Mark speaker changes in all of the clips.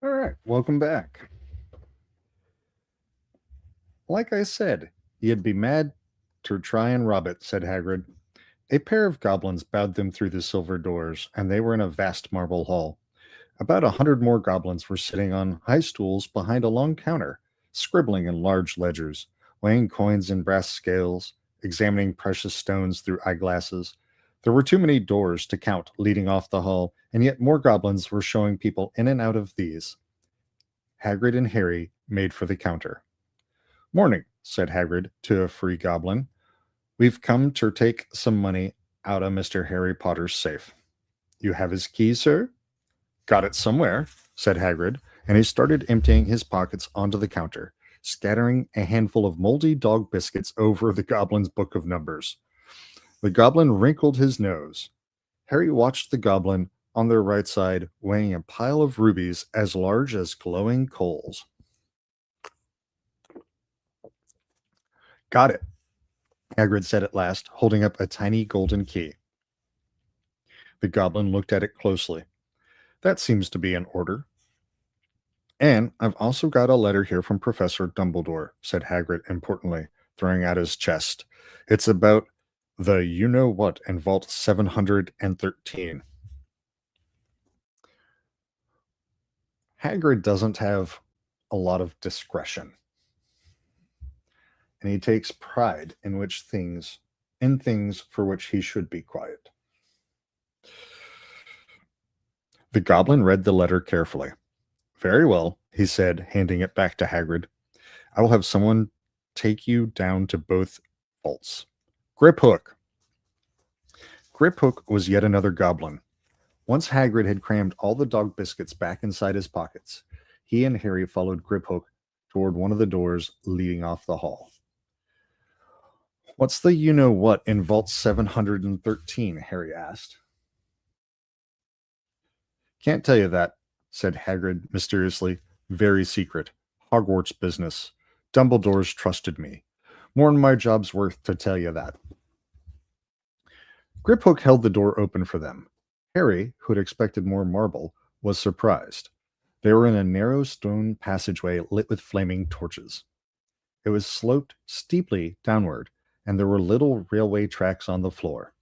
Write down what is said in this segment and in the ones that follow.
Speaker 1: All right, welcome back. Like I said, you'd be mad to try and rob it, said Hagrid. A pair of goblins bowed them through the silver doors, and they were in a vast marble hall. About 100 more goblins were sitting on high stools behind a long counter, scribbling in large ledgers, weighing coins in brass scales, examining precious stones through eyeglasses. There were too many doors to count leading off the hall, and yet more goblins were showing people in and out of these. Hagrid and Harry made for the counter. Morning, said Hagrid to a free goblin. We've come to take some money out of Mr. Harry Potter's safe. You have his key, sir? Got it somewhere, said Hagrid, and he started emptying his pockets onto the counter, scattering a handful of moldy dog biscuits over the goblin's book of numbers. The goblin wrinkled his nose. Harry watched the goblin on their right side weighing a pile of rubies as large as glowing coals. Got it, Hagrid said at last, holding up a tiny golden key. The goblin looked at it closely. That seems to be in order. And I've also got a letter here from Professor Dumbledore, said Hagrid importantly, throwing out his chest. It's about the you-know-what in Vault 713. Hagrid doesn't have a lot of discretion, and he takes pride in things for which he should be quiet. The goblin read the letter carefully. Very well, he said, handing it back to Hagrid. I will have someone take you down to both vaults. Griphook. Griphook was yet another goblin. Once Hagrid had crammed all the dog biscuits back inside his pockets, he and Harry followed Griphook toward one of the doors leading off the hall. What's the you-know-what in Vault 713? Harry asked. Can't tell you that, said Hagrid mysteriously. Very secret. Hogwarts business. Dumbledore's trusted me. More'n my job's worth to tell you that. Griphook held the door open for them. Harry, who had expected more marble, was surprised. They were in a narrow stone passageway lit with flaming torches. It was sloped steeply downward, and there were little railway tracks on the floor.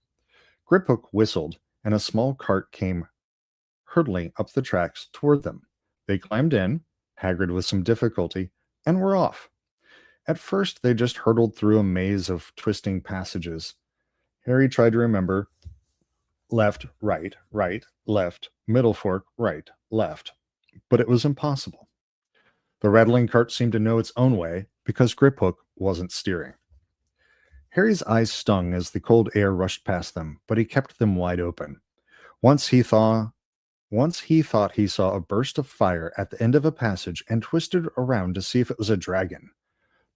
Speaker 1: Griphook whistled, and a small cart came hurtling up the tracks toward them. They climbed in, Hagrid with some difficulty, and were off. At first, they just hurtled through a maze of twisting passages. Harry tried to remember left, right, right, left, middle fork, right, left, but it was impossible. The rattling cart seemed to know its own way because Griphook wasn't steering. Harry's eyes stung as the cold air rushed past them, but he kept them wide open. Once he thought he saw a burst of fire at the end of a passage and twisted around to see if it was a dragon.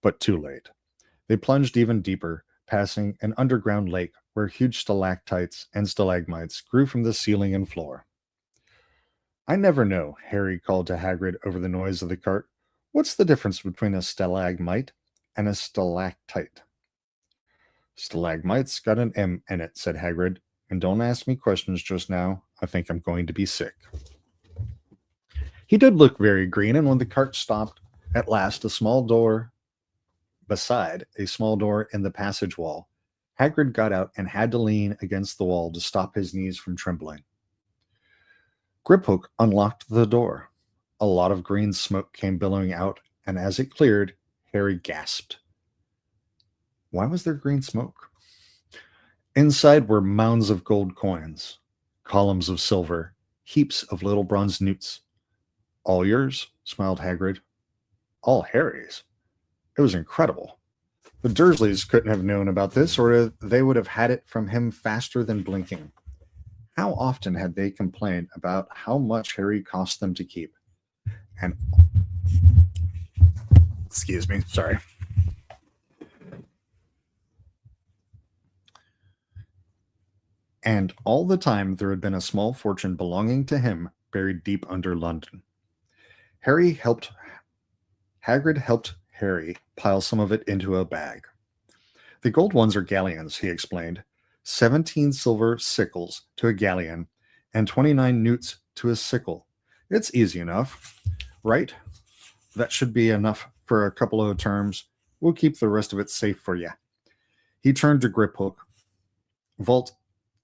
Speaker 1: But too late. They plunged even deeper, passing an underground lake where huge stalactites and stalagmites grew from the ceiling and floor. I never know, Harry called to Hagrid over the noise of the cart. What's the difference between a stalagmite and a stalactite? Stalagmite's got an M in it, said Hagrid, and don't ask me questions just now. I think I'm going to be sick. He did look very green, and when the cart stopped, at last, beside a small door in the passage wall, Hagrid got out and had to lean against the wall to stop his knees from trembling. Griphook unlocked the door. A lot of green smoke came billowing out, and as it cleared, Harry gasped. Why was there green smoke? Inside were mounds of gold coins, columns of silver, heaps of little bronze newts. All yours? Smiled Hagrid. All Harry's. It was incredible. The Dursleys couldn't have known about this, or they would have had it from him faster than blinking. How often had they complained about how much Harry cost them to keep? And excuse me, sorry. And all the time there had been a small fortune belonging to him buried deep under London. Hagrid helped Harry pile some of it into a bag. The gold ones are galleons, he explained. 17 silver sickles to a galleon and 29 newts to a sickle. It's easy enough, right? That should be enough for a couple of terms. We'll keep the rest of it safe for you. He turned to Griphook. Vault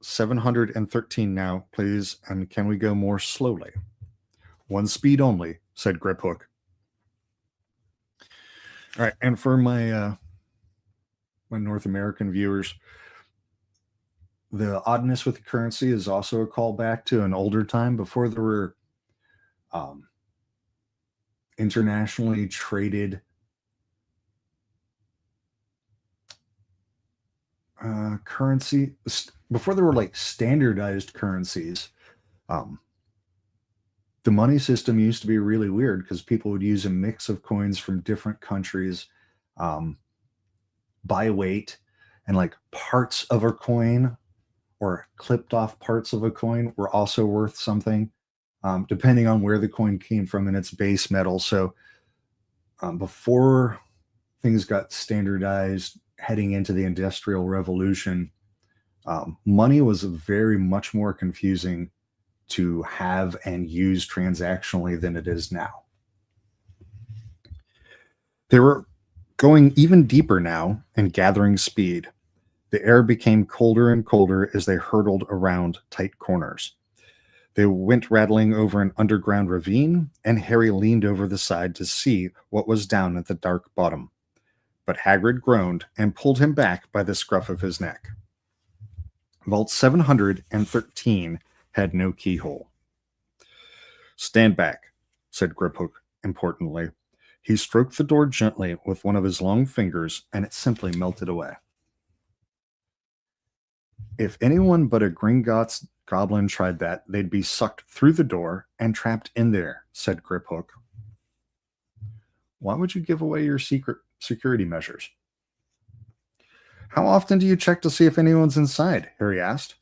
Speaker 1: 713 now, please, and can we go more slowly? One speed only, said Griphook. All right, and for my North American viewers, the oddness with the currency is also a callback to an older time before there were internationally traded currency, before there were like standardized currencies. The money system used to be really weird because people would use a mix of coins from different countries by weight, and like parts of a coin or clipped off parts of a coin were also worth something, depending on where the coin came from and its base metal. So before things got standardized heading into the Industrial Revolution, money was very much more confusing to have and use transactionally than it is now. They were going even deeper now and gathering speed. The air became colder and colder as they hurtled around tight corners. They went rattling over an underground ravine, and Harry leaned over the side to see what was down at the dark bottom. But Hagrid groaned and pulled him back by the scruff of his neck. Vault 713 had no keyhole. Stand back, said Griphook importantly. He stroked the door gently with one of his long fingers, and it simply melted away. If anyone but a Gringotts goblin tried that, they'd be sucked through the door and trapped in there, said Griphook. Why would you give away your secret security measures? How often do you check to see if anyone's inside? Harry asked.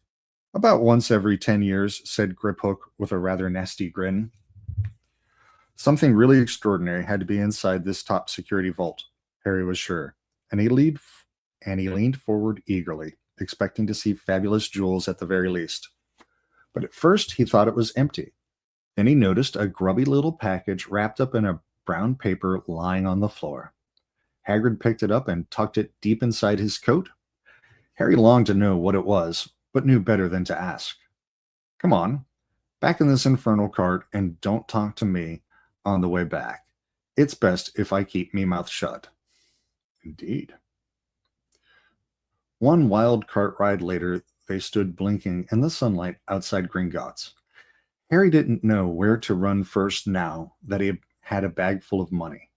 Speaker 1: About once every 10 years, said Griphook with a rather nasty grin. Something really extraordinary had to be inside this top security vault, Harry was sure, and he leaned forward eagerly, expecting to see fabulous jewels at the very least. But at first he thought it was empty. Then he noticed a grubby little package wrapped up in a brown paper lying on the floor. Hagrid picked it up and tucked it deep inside his coat. Harry longed to know what it was, but knew better than to ask. Come on, back in this infernal cart, and don't talk to me on the way back. It's best if I keep me mouth shut. Indeed. One wild cart ride later, they stood blinking in the sunlight outside Gringotts. Harry didn't know where to run first now that he had a bag full of money.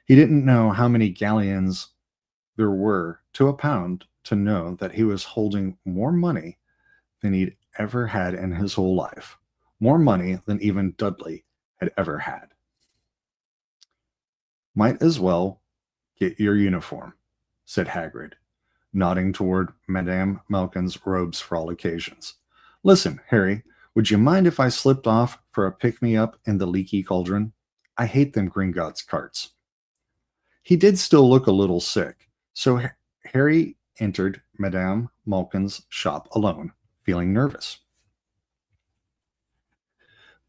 Speaker 1: He didn't know how many galleons there were to a pound to know that he was holding more money than he'd ever had in his whole life. More money than even Dudley had ever had. Might as well get your uniform, said Hagrid, nodding toward Madame Malkin's robes for all occasions. Listen, Harry, would you mind if I slipped off for a pick-me-up in the leaky cauldron? I hate them Gringotts carts. He did still look a little sick, so Harry entered Madame Malkin's shop alone, feeling nervous.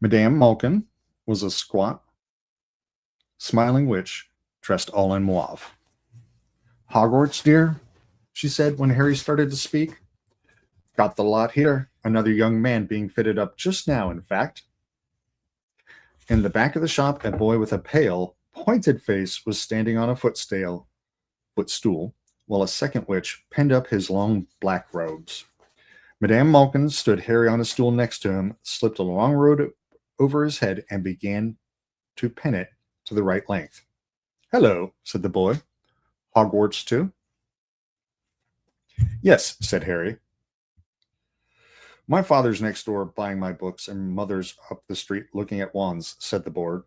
Speaker 1: Madame Malkin was a squat, smiling witch dressed all in mauve. Hogwarts, dear, she said when Harry started to speak. Got the lot here. Another young man being fitted up just now, in fact. In the back of the shop, a boy with a pale, pointed face was standing on a footstool, while a second witch pinned up his long black robes. Madame Malkin stood Harry on a stool next to him, slipped a long robe over his head, and began to pin it to the right length. Hello, said the boy. Hogwarts too? Yes, said Harry. My father's next door buying my books, and mother's up the street looking at wands, said the boy.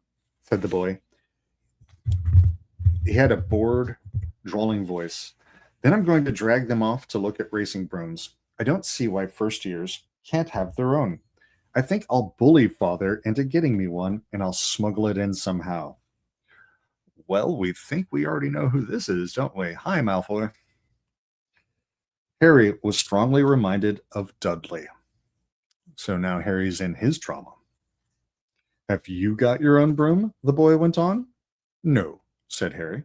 Speaker 1: He had a bored, drawling voice. Then I'm going to drag them off to look at racing brooms. I don't see why first years can't have their own. I think I'll bully father into getting me one, and I'll smuggle it in somehow. Well, we think we already know who this is, don't we? Hi, Malfoy. Harry was strongly reminded of Dudley. So now Harry's in his trauma. Have you got your own broom? The boy went on. No, said Harry.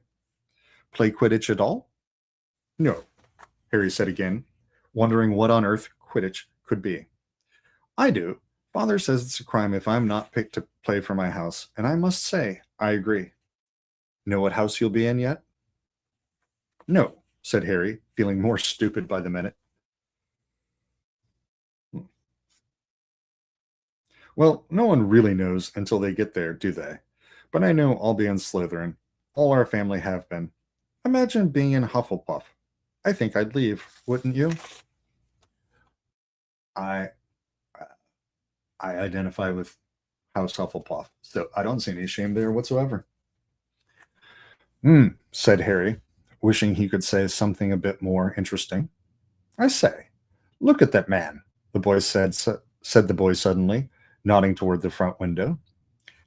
Speaker 1: Play Quidditch at all? No, Harry said again, wondering what on earth Quidditch could be. I do. Father says it's a crime if I'm not picked to play for my house, and I must say, I agree. Know what house you'll be in yet? No, said Harry, feeling more stupid by the minute. Well, no one really knows until they get there, do they? But I know I'll be in Slytherin. All our family have been. Imagine being in Hufflepuff. I think I'd leave, wouldn't you? I I identify with House Hufflepuff, so I don't see any shame there whatsoever. Said Harry, wishing he could say something a bit more interesting. I say, look at that man, the boy said the boy suddenly, nodding toward the front window.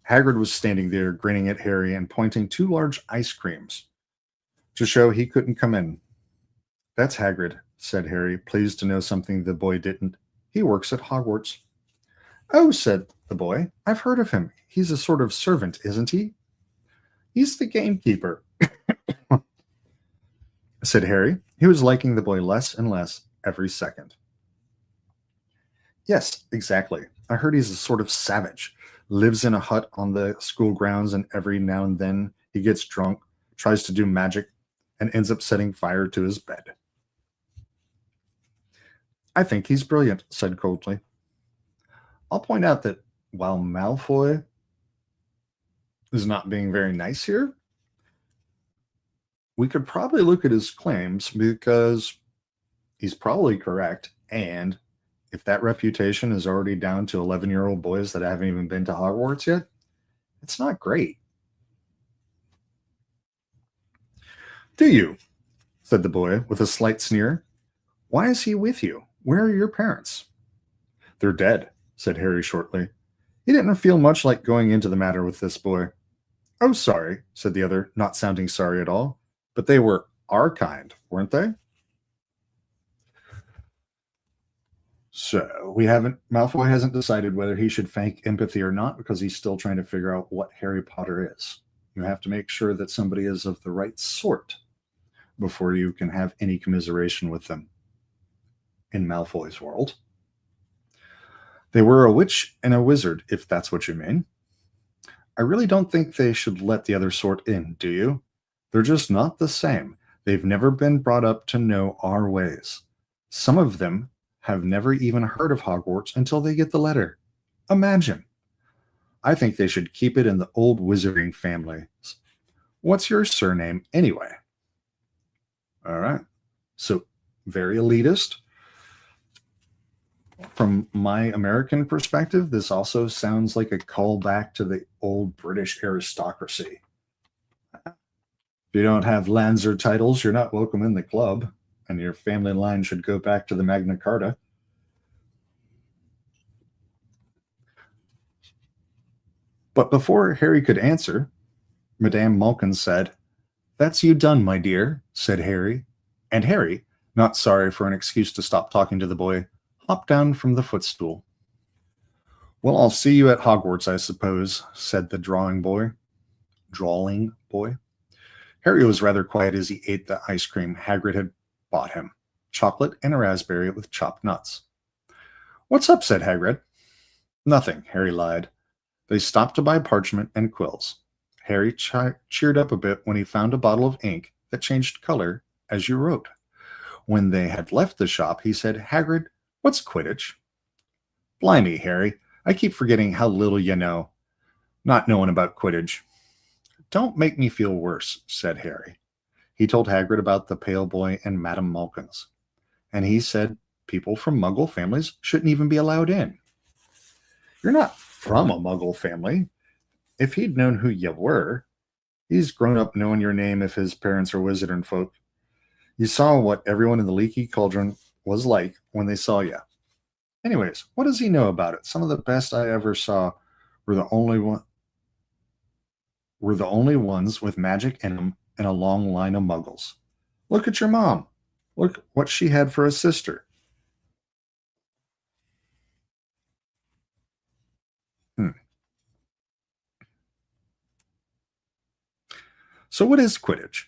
Speaker 1: Hagrid was standing there, grinning at Harry and pointing two large ice creams to show he couldn't come in. That's Hagrid, said Harry, pleased to know something the boy didn't. He works at Hogwarts. Oh, said the boy, I've heard of him. He's a sort of servant, isn't he? He's the gamekeeper, said Harry. He was liking the boy less and less every second. Yes, exactly. I heard he's a sort of savage. Lives in a hut on the school grounds, and every now and then he gets drunk, tries to do magic, and ends up setting fire to his bed. I think he's brilliant, said coldly. I'll point out that while Malfoy is not being very nice here, we could probably look at his claims because he's probably correct. And if that reputation is already down to 11-year-old boys that haven't even been to Hogwarts yet, it's not great. Do you? Said the boy with a slight sneer. Why is he with you? Where are your parents? They're dead, said Harry shortly. He didn't feel much like going into the matter with this boy. Oh, sorry, said the other, not sounding sorry at all. But they were our kind, weren't they? So Malfoy hasn't decided whether he should fake empathy or not because he's still trying to figure out what Harry Potter is. You have to make sure that somebody is of the right sort before you can have any commiseration with them in Malfoy's world. They were a witch and a wizard, if that's what you mean. I really don't think they should let the other sort in, do you? They're just not the same. They've never been brought up to know our ways. Some of them have never even heard of Hogwarts until they get the letter. Imagine. I think they should keep it in the old wizarding families. What's your surname anyway? All right. So, very elitist. From my American perspective, this also sounds like a callback to the old British aristocracy. If you don't have lands or titles, you're not welcome in the club, and your family line should go back to the Magna Carta. But before Harry could answer, Madame Malkin said, That's you done, my dear, said Harry. And Harry, not sorry for an excuse to stop talking to the boy, hopped down from the footstool. Well, I'll see you at Hogwarts, I suppose, said the drawling boy. Harry was rather quiet as he ate the ice cream Hagrid had bought him, chocolate and a raspberry with chopped nuts. What's up, said Hagrid. Nothing, Harry lied. They stopped to buy parchment and quills. Harry cheered up a bit when he found a bottle of ink that changed color as you wrote. When they had left the shop, he said, Hagrid, what's Quidditch? Blimey, Harry, I keep forgetting how little you know, not knowing about Quidditch. Don't make me feel worse, said Harry. He told Hagrid about the pale boy and Madame Malkin's, and he said people from Muggle families shouldn't even be allowed in. You're not from a Muggle family. If he'd known who you were, he's grown up knowing your name if his parents are wizarding folk. You saw what everyone in the Leaky Cauldron was like when they saw you. Anyways, what does he know about it? Some of the best I ever saw were the only ones with magic in them and a long line of muggles. Look at your mom. Look what she had for a sister. — So what is Quidditch?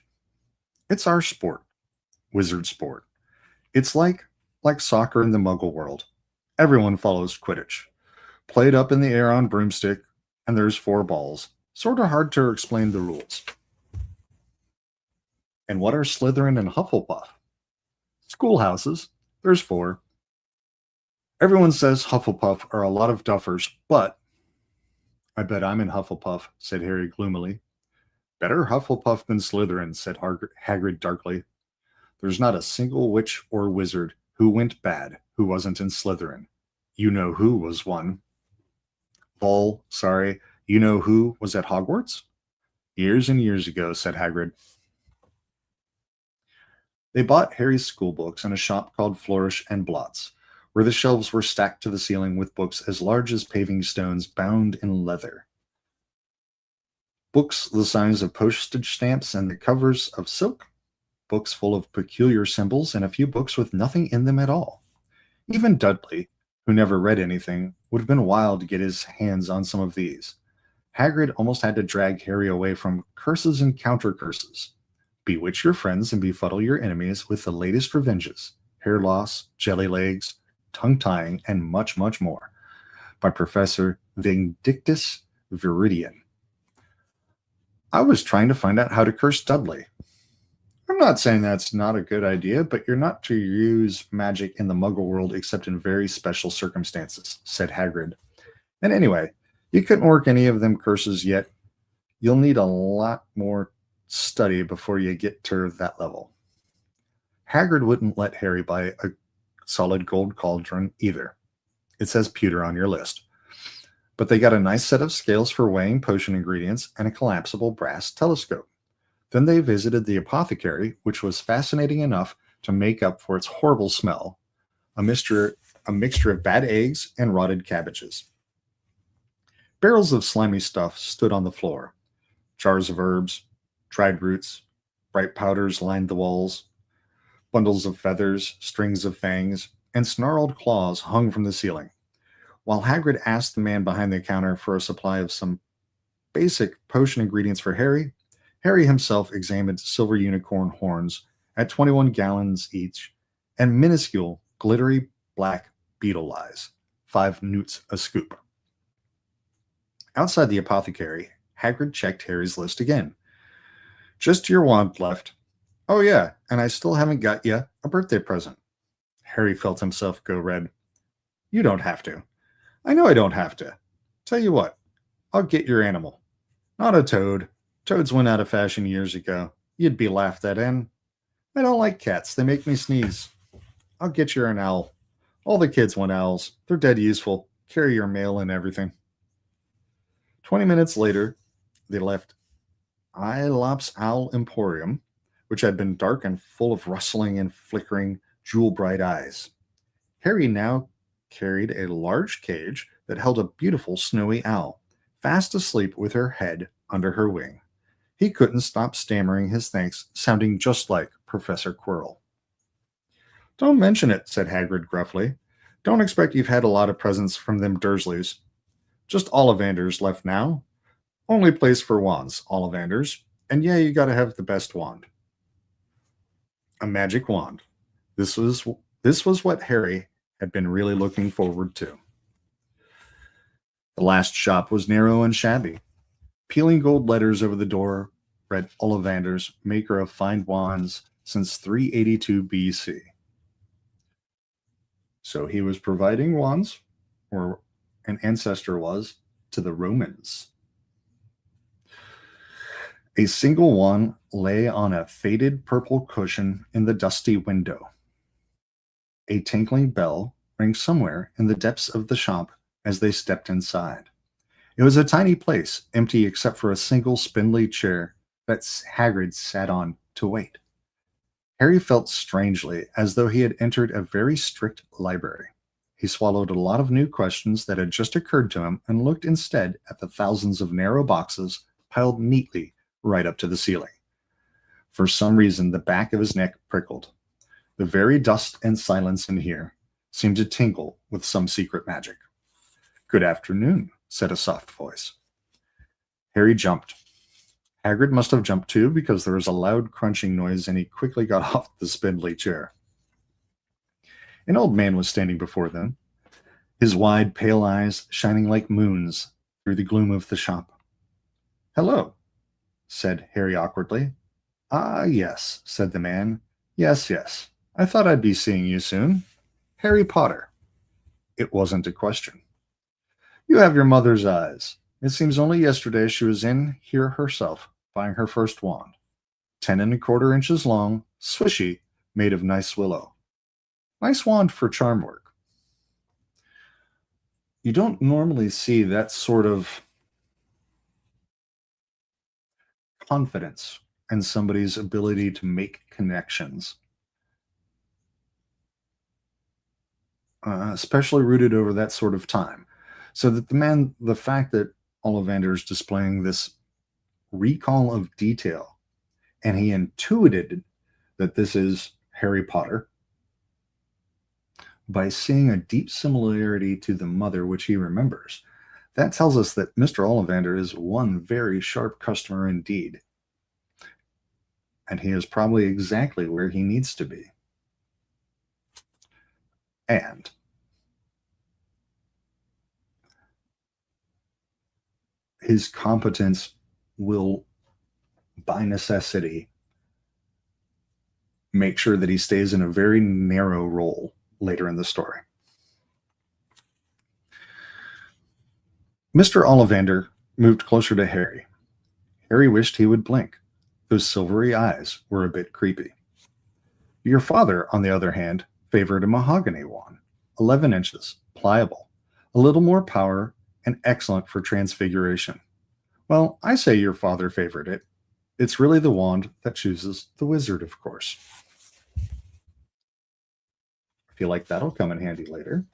Speaker 1: It's our sport, wizard sport. It's like soccer in the Muggle world. Everyone follows Quidditch. Played up in the air on broomstick, and there's 4 balls. Sort of hard to explain the rules. And what are Slytherin and Hufflepuff? Schoolhouses. There's 4. Everyone says Hufflepuff are a lot of duffers, but I bet I'm in Hufflepuff, said Harry gloomily. Better Hufflepuff than Slytherin, said Hagrid darkly. There's not a single witch or wizard who went bad who wasn't in Slytherin. You know who was one. You know who was at Hogwarts? Years and years ago, said Hagrid. They bought Harry's school books in a shop called Flourish and Blots, where the shelves were stacked to the ceiling with books as large as paving stones bound in leather. Books the size of postage stamps and the covers of silk, books full of peculiar symbols, and a few books with nothing in them at all. Even Dudley, who never read anything, would have been wild to get his hands on some of these. Hagrid almost had to drag Harry away from curses and counter-curses. Bewitch your friends and befuddle your enemies with the latest revenges, hair loss, jelly legs, tongue-tying, and much, much more, by Professor Vindictus Viridian. I was trying to find out how to curse Dudley. I'm not saying that's not a good idea, but you're not to use magic in the Muggle world except in very special circumstances, said Hagrid. And anyway, you couldn't work any of them curses yet. You'll need a lot more study before you get to that level. Hagrid wouldn't let Harry buy a solid gold cauldron either. It says pewter on your list. But they got a nice set of scales for weighing potion ingredients and a collapsible brass telescope. Then they visited the apothecary, which was fascinating enough to make up for its horrible smell, a mixture of bad eggs and rotted cabbages. Barrels of slimy stuff stood on the floor. Jars of herbs, dried roots, bright powders lined the walls. Bundles of feathers, strings of fangs, and snarled claws hung from the ceiling. While Hagrid asked the man behind the counter for a supply of some basic potion ingredients for Harry, Harry himself examined silver unicorn horns at 21 gallons each and minuscule, glittery black beetle eyes, 5 newts a scoop. Outside the apothecary, Hagrid checked Harry's list again. Just your wand left. Oh yeah, and I still haven't got you a birthday present. Harry felt himself go red. You don't have to. I know I don't have to. Tell you what, I'll get your animal. Not a toad. Toads went out of fashion years ago. You'd be laughed at, and I don't like cats. They make me sneeze. I'll get you an owl. All the kids want owls. They're dead useful. Carry your mail and everything. 20 minutes later, they left Aelop's Owl Emporium, which had been dark and full of rustling and flickering, jewel-bright eyes. Harry now carried a large cage that held a beautiful snowy owl, fast asleep with her head under her wing. He couldn't stop stammering his thanks, sounding just like Professor Quirrell. Don't mention it, said Hagrid gruffly. Don't expect you've had a lot of presents from them Dursleys. Just Ollivanders left now. Only place for wands, Ollivanders. And yeah, you gotta have the best wand. A magic wand. This was what Harry had been really looking forward to. The last shop was narrow and shabby. Peeling gold letters over the door read Ollivanders, maker of fine wands since 382 BC. So he was providing wands, or an ancestor was, to the Romans. A single wand lay on a faded purple cushion in the dusty window. A tinkling bell rang somewhere in the depths of the shop as they stepped inside. It was a tiny place, empty except for a single spindly chair that Hagrid sat on to wait. Harry felt strangely as though he had entered a very strict library. He swallowed a lot of new questions that had just occurred to him and looked instead at the thousands of narrow boxes piled neatly right up to the ceiling. For some reason, the back of his neck prickled. The very dust and silence in here seemed to tingle with some secret magic. Good afternoon, said a soft voice. Harry jumped. Hagrid must have jumped too, because there was a loud crunching noise and he quickly got off the spindly chair. An old man was standing before them, his wide, pale eyes shining like moons through the gloom of the shop. "Hello," said Harry awkwardly. "Ah, yes," said the man. "Yes, yes. I thought I'd be seeing you soon. Harry Potter." It wasn't a question. "You have your mother's eyes. It seems only yesterday she was in here herself, buying her first wand. 10 1/4 inches long, swishy, made of nice willow. Nice wand for charm work." You don't normally see that sort of confidence in somebody's ability to make connections, especially rooted over that sort of time. So that the fact that Ollivander is displaying this recall of detail, and he intuited that this is Harry Potter by seeing a deep similarity to the mother, which he remembers. That tells us that Mr. Ollivander is one very sharp customer indeed. And he is probably exactly where he needs to be. And his competence will, by necessity, make sure that he stays in a very narrow role later in the story. Mr. Ollivander moved closer to Harry. Harry wished he would blink. Those silvery eyes were a bit creepy. Your father, on the other hand, favored a mahogany wand, 11 inches, pliable, a little more power, and excellent for transfiguration. Well, I say your father favored it. It's really the wand that chooses the wizard, of course. I feel like that'll come in handy later.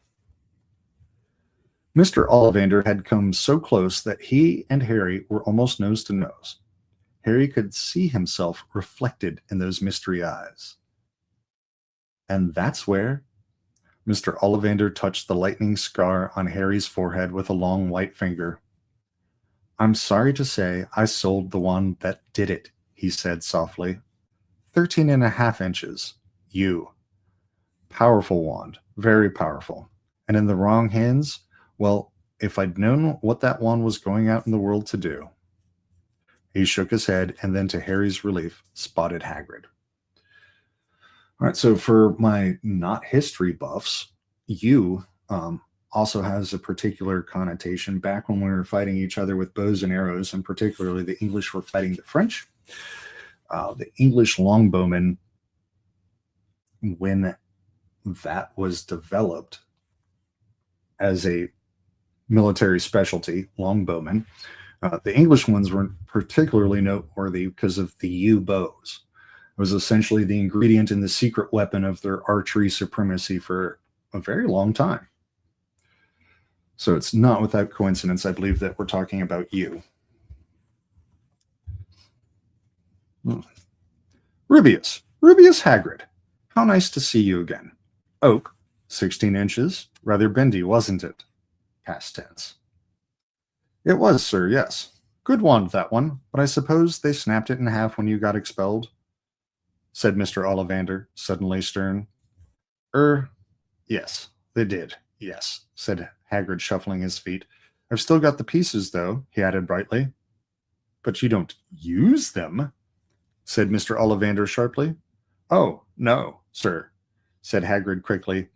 Speaker 1: Mr. Ollivander had come so close that he and Harry were almost nose to nose. Harry could see himself reflected in those mystery eyes. And that's where Mr. Ollivander touched the lightning scar on Harry's forehead with a long white finger. "I'm sorry to say I sold the one that did it," he said softly. 13 1/2 inches. You. Powerful wand. Very powerful. And in the wrong hands, well, if I'd known what that wand was going out in the world to do. He shook his head and then, to Harry's relief, spotted Hagrid. All right, so for my not history buffs, you also has a particular connotation. Back when we were fighting each other with bows and arrows, and particularly the English were fighting the French, the English longbowmen, when that was developed as a military specialty, longbowmen, the English ones were particularly noteworthy because of the yew bows. It was essentially the ingredient in the secret weapon of their archery supremacy for a very long time. So it's not without coincidence, I believe, that we're talking about you. Rubius Hagrid. How nice to see you again. Oak, 16 inches. Rather bendy, wasn't it? Past tense. It was, sir, yes. Good wand, that one, but I suppose they snapped it in half when you got expelled, said Mr. Ollivander, suddenly stern. Yes, they did, yes, said Hagrid, shuffling his feet. I've still got the pieces, though, he added brightly. But you don't use them, said Mr. Ollivander sharply. Oh, no, sir, said Hagrid quickly.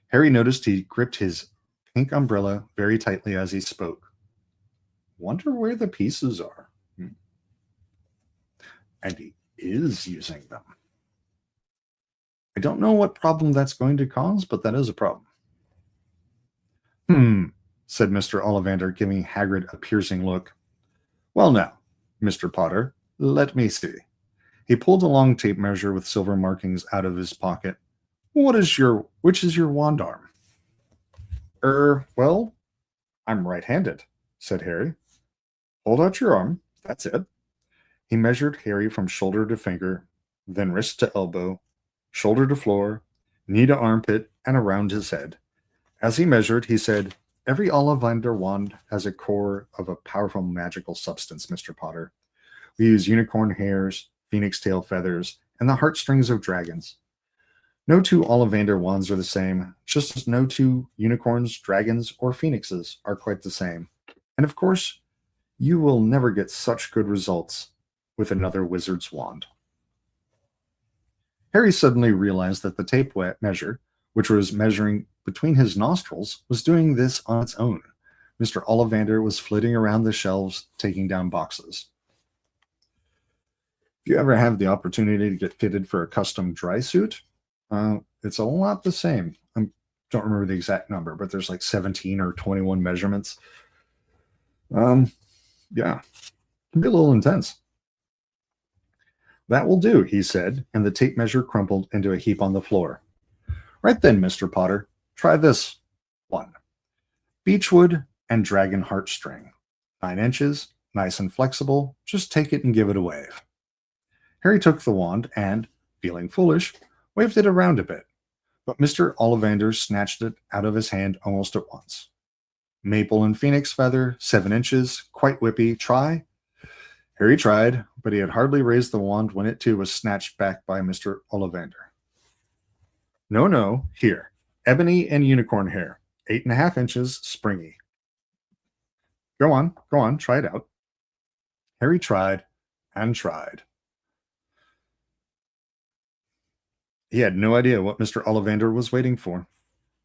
Speaker 1: Harry noticed he gripped his pink umbrella very tightly as he spoke. Wonder where the pieces are. And he is using them. I don't know what problem that's going to cause, but that is a problem. Said Mr. Ollivander, giving Hagrid a piercing look. Well now, Mr. Potter, let me see. He pulled a long tape measure with silver markings out of his pocket. Which is your wand arm? Well, I'm right-handed, said Harry. Hold out your arm. That's it. He measured Harry from shoulder to finger, then wrist to elbow, shoulder to floor, knee to armpit, and around his head. As he measured, he said, Every Ollivander wand has a core of a powerful magical substance, Mr. Potter. We use unicorn hairs, phoenix tail feathers, and the heartstrings of dragons. No two Ollivander wands are the same, just as no two unicorns, dragons, or phoenixes are quite the same. And of course, you will never get such good results with another wizard's wand. Harry suddenly realized that the tape measure, which was measuring between his nostrils, was doing this on its own. Mr. Ollivander was flitting around the shelves, taking down boxes. If you ever have the opportunity to get fitted for a custom dry suit, it's a lot the same. I don't remember the exact number, but there's like 17 or 21 measurements. Yeah, it can be a little intense. That will do, he said, and the tape measure crumpled into a heap on the floor. Right then, Mr. Potter, try this one. Beechwood and dragon heartstring. 9 inches, nice and flexible. Just take it and give it a wave. Harry took the wand and, feeling foolish, waved it around a bit, but Mr. Ollivander snatched it out of his hand almost at once. Maple and phoenix feather, 7 inches, quite whippy. Try? Harry tried, but he had hardly raised the wand when it too was snatched back by Mr. Ollivander. No, here. Ebony and unicorn hair, 8.5 inches, springy. Go on, try it out. Harry tried and tried. He had no idea what Mr. Ollivander was waiting for.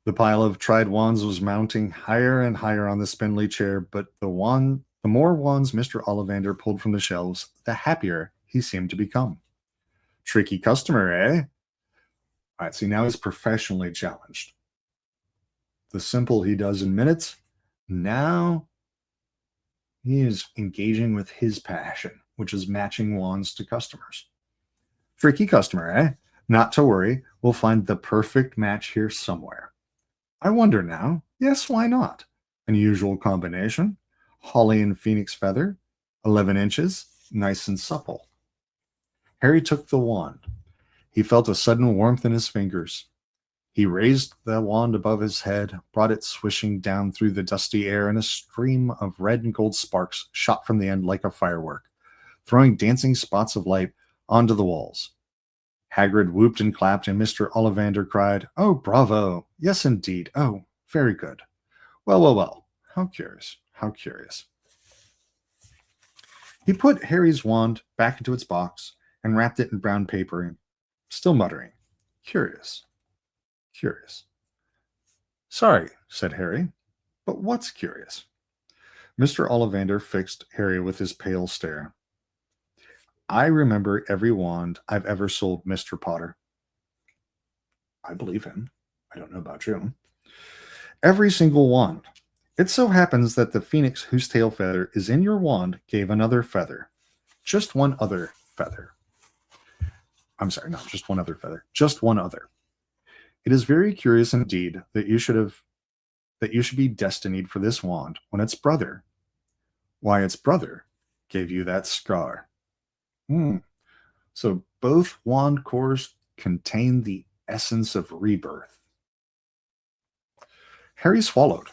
Speaker 1: The pile of tried wands was mounting higher and higher on the spindly chair, but the more wands Mr. Ollivander pulled from the shelves, the happier he seemed to become. Tricky customer, eh? All right, see, now he's professionally challenged. The simple he does in minutes, now he is engaging with his passion, which is matching wands to customers. Tricky customer, eh? Not to worry, we'll find the perfect match here somewhere. I wonder now. Yes, why not? Unusual combination. Holly and phoenix feather, 11 inches, nice and supple. Harry took the wand. He felt a sudden warmth in his fingers. He raised the wand above his head, brought it swishing down through the dusty air, and a stream of red and gold sparks shot from the end like a firework, throwing dancing spots of light onto the walls. Hagrid whooped and clapped, and Mr. Ollivander cried, "Oh, bravo! Yes, indeed. Oh, very good. Well. How curious. How curious." He put Harry's wand back into its box and wrapped it in brown paper, still muttering, "Curious. Curious." "Sorry," said Harry, "but what's curious?" Mr. Ollivander fixed Harry with his pale stare. "I remember every wand I've ever sold, Mr. Potter." I believe him. I don't know about you. "Every single wand. It so happens that the phoenix whose tail feather is in your wand gave another feather. Just one other feather. I'm sorry, not just one other feather. Just one other. It is very curious indeed that you should be destined for this wand when its brother, why its brother, gave you that scar." So both wand cores contain the essence of rebirth. Harry swallowed.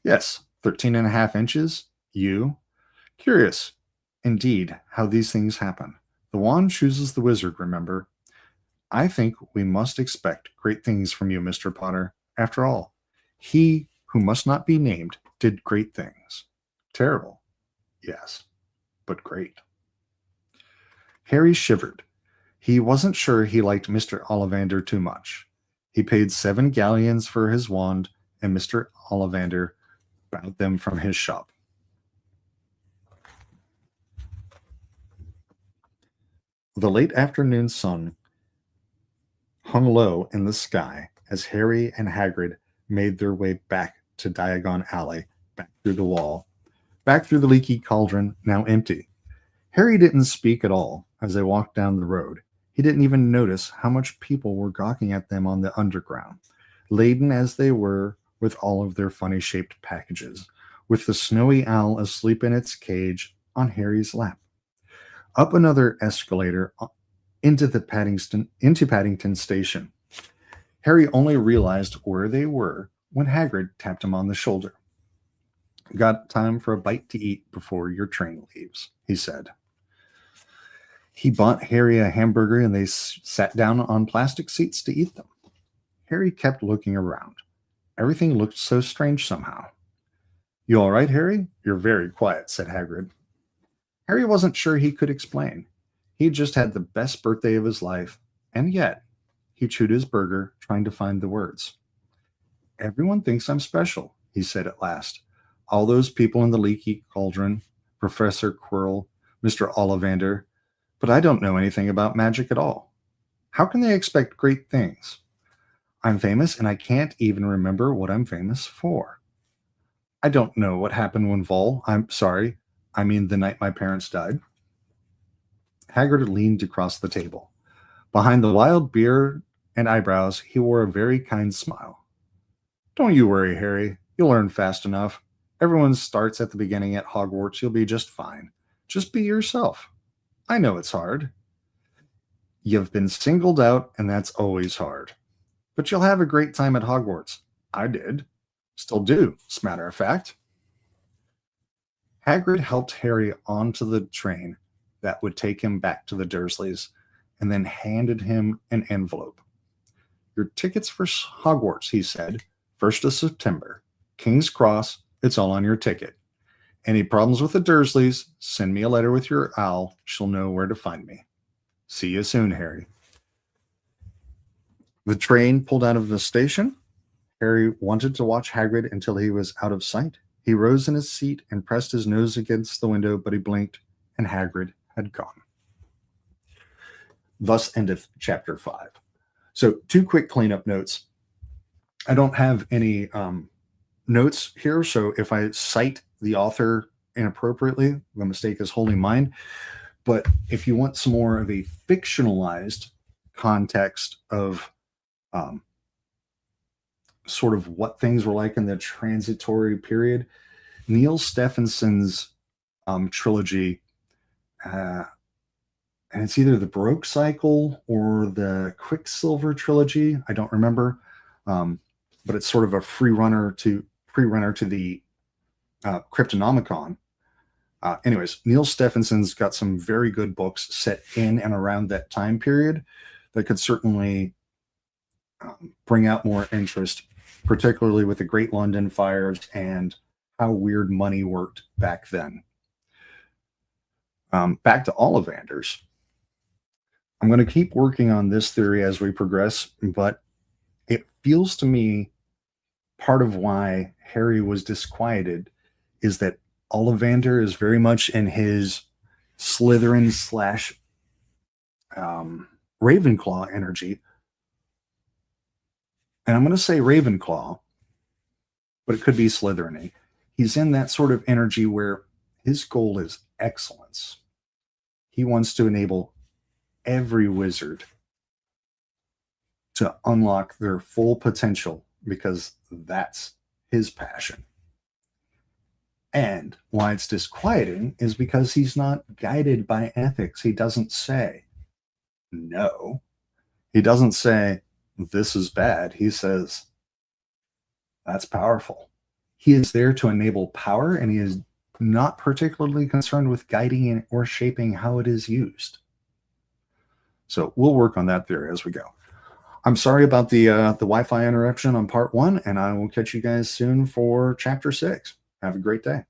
Speaker 1: "Yes, 13.5 inches. You. Curious, indeed, how these things happen. The wand chooses the wizard, remember. I think we must expect great things from you, Mr. Potter. After all, he who must not be named did great things. Terrible, yes, but great." Harry shivered. He wasn't sure he liked Mr. Ollivander too much. He paid 7 galleons for his wand, and Mr. Ollivander bought them from his shop. The late afternoon sun hung low in the sky as Harry and Hagrid made their way back to Diagon Alley, back through the wall, back through the leaky cauldron, now empty. Harry didn't speak at all as they walked down the road. He didn't even notice how much people were gawking at them on the underground, laden as they were with all of their funny-shaped packages, with the snowy owl asleep in its cage on Harry's lap. Up another escalator into Paddington Station. Harry only realized where they were when Hagrid tapped him on the shoulder. "Got time for a bite to eat before your train leaves," he said. He bought Harry a hamburger and they sat down on plastic seats to eat them. Harry kept looking around. Everything looked so strange somehow. You all right, Harry? You're very quiet, said Hagrid. Harry wasn't sure he could explain. He just had the best birthday of his life, and yet he chewed his burger, trying to find the words. Everyone thinks I'm special, he said at last. All those people in the leaky cauldron, Professor Quirrell, Mr. Ollivander, but I don't know anything about magic at all. How can they expect great things? I'm famous, and I can't even remember what I'm famous for. I don't know what happened when I mean the night my parents died. Hagrid leaned across the table. Behind the wild beard and eyebrows, he wore a very kind smile. Don't you worry, Harry. You'll learn fast enough. Everyone starts at the beginning at Hogwarts. You'll be just fine. Just be yourself. I know it's hard. You've been singled out, and that's always hard. But you'll have a great time at Hogwarts. I did. Still do, as a matter of fact. Hagrid helped Harry onto the train that would take him back to the Dursleys, and then handed him an envelope. Your tickets for Hogwarts, he said. 1st of September. King's Cross. It's all on your ticket. Any problems with the Dursleys, send me a letter with your owl. She'll know where to find me. See you soon, Harry. The train pulled out of the station. Harry wanted to watch Hagrid until he was out of sight. He rose in his seat and pressed his nose against the window, but he blinked, and Hagrid had gone. Thus endeth chapter 5. So 2 quick cleanup notes. I don't have any notes here, so if I cite the author inappropriately, the mistake is wholly mine. But if you want some more of a fictionalized context of sort of what things were like in the transitory period, Neil Stephenson's trilogy, and it's either the Baroque Cycle or the Quicksilver trilogy. I don't remember, but it's sort of a pre-runner to the Cryptonomicon. Anyways, Neil Stephenson's got some very good books set in and around that time period that could certainly bring out more interest, particularly with the Great London Fires and how weird money worked back then. Back to Ollivanders. I'm going to keep working on this theory as we progress, but it feels to me part of why Harry was disquieted is that Ollivander is very much in his Slytherin / Ravenclaw energy. And I'm going to say Ravenclaw, but it could be Slytherin. He's in that sort of energy where his goal is excellence. He wants to enable every wizard to unlock their full potential because that's his passion. And why it's disquieting is because he's not guided by ethics. He doesn't say no. He doesn't say this is bad. He says that's powerful. He is there to enable power, and he is not particularly concerned with guiding or shaping how it is used. So we'll work on that theory as we go. I'm sorry about the Wi-Fi interruption on part 1, and I will catch you guys soon for chapter 6. Have a great day.